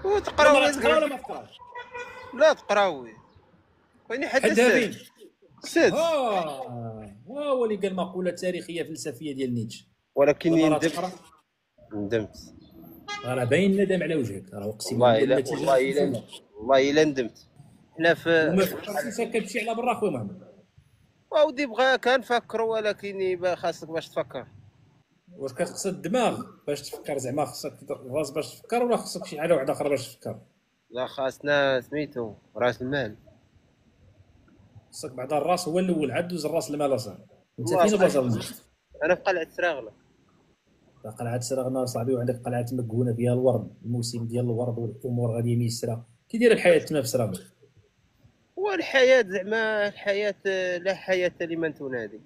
وتقراو زعما تقرا ولا ما تقراش؟ لا تقراو كاين حتى حدها فين؟ السادس. ها هو اللي قال مقوله تاريخيه فلسفيه ديال نيتشه. ولكن دابا راه ندمت. تقرا، ندمت راه باين الندم على وجهك، راه اقسم والله بالله الا النتيجه والله الا مفهومه. والله الا ندمت. حنا في وما فكرتيش كتمشي على برا خويا محمد؟ ودي بغا كنفكروا ولكن خاصك باش تفكر. واش كتقصد الدماغ باش تفكر، زعما خصك الراس باش تفكر، ولا خصك شي حاجه واحده اخرى باش تفكر؟ لا خاصنا سميتو راس المال. خصك بعدا الراس هو الاول، عاد دوز الراس المال اصاحبي. انت والله فين بلاصه وليت؟ انا في قلعه سراغله. قلعه سرغنا صاحبي، وعندك قلعه مكونه فيها الورد، الموسم ديال الورد والامور غاديه ميسره. كي داير الحياه تما في سرغنا؟ والحياه زعما الحياه لا حياه لمن تنادي.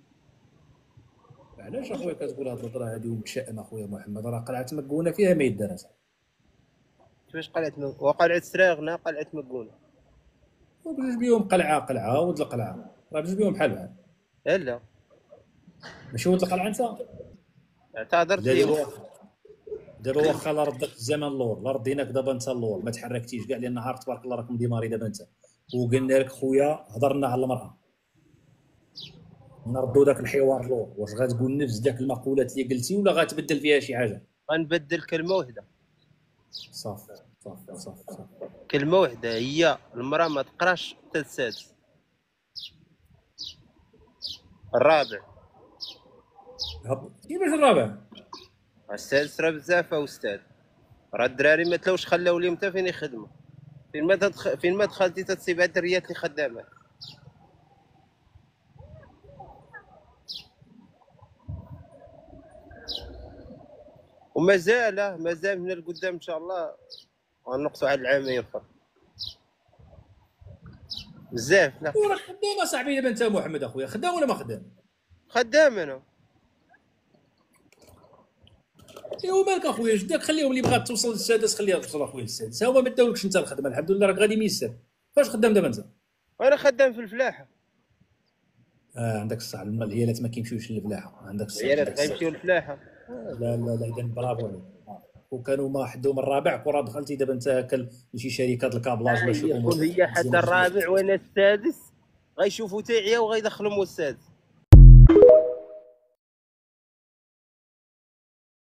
علاش اخويا كتقول هاد الهضره هادي ومتشائم اخويا محمد؟ راه قلعه مكونه فيها ما يدار. كيفاش وقلعه سراغنا قلعه مكونه. وبجوج بيهم قلعه قلعه، ولد القلعه راه بجوج بيهم بحال بحال. لا ماشي ولد القلعه انت؟ اعتذرت لا لهم. دابا واخا لا ردك في الزمن اللور، لا رديناك دابا انت اللور، ما تحركتيش كاع، لان نهار تبارك الله راكم ديماري دابا انت. وقلنا لك خويا هضرنا على المراه، نردوا داك الحوار اللور. واش غتقول نفس داك المقولات اللي قلتي، ولا غتبدل فيها شي حاجه؟ غنبدل كلمه واحده. صافي صافي صافي صافي. كلمه واحده هي المراه ما تقراش حتى السادس. الرابع. كيفاش الرابع؟ السادس راه بزاف استاذ. راه الدراري ما تلاوش خلاو ليهم حتى فين يخدموا. فين ما دخلتي تتصيب على الدريات اللي خدامات. مازال من القدام ان شاء الله غنقصوا على العامين اخر بزاف. لا وراك خدام اصاحبي دابا انت محمد اخويا، خدام ولا ما خدام؟ خدام انا. ايوا مالك اخويا، جداك خليهم، اللي بغات توصل للسادس خليها توصل اخويا للسادس، هما ما داولكش انت الخدمه، الحمد لله راك غادي ميسر. فاش خدام دابا انت؟ وانا خدام في الفلاحه. عندك الصح، العيالات ما كيمشيوش للفلاحه، عندك الصح عندك العيالات الصح. غيمشيو للفلاحه. لا لا لا، اذا برافو عليك. وكانوا ما حدوا من الرابع كره دخلتي دابا انت لشي شركات الكابلاج ولا شي امور هي حتى مزيانه. الرابع وانا السادس غيشوفوا تاعيا وغيدخلهم السادس.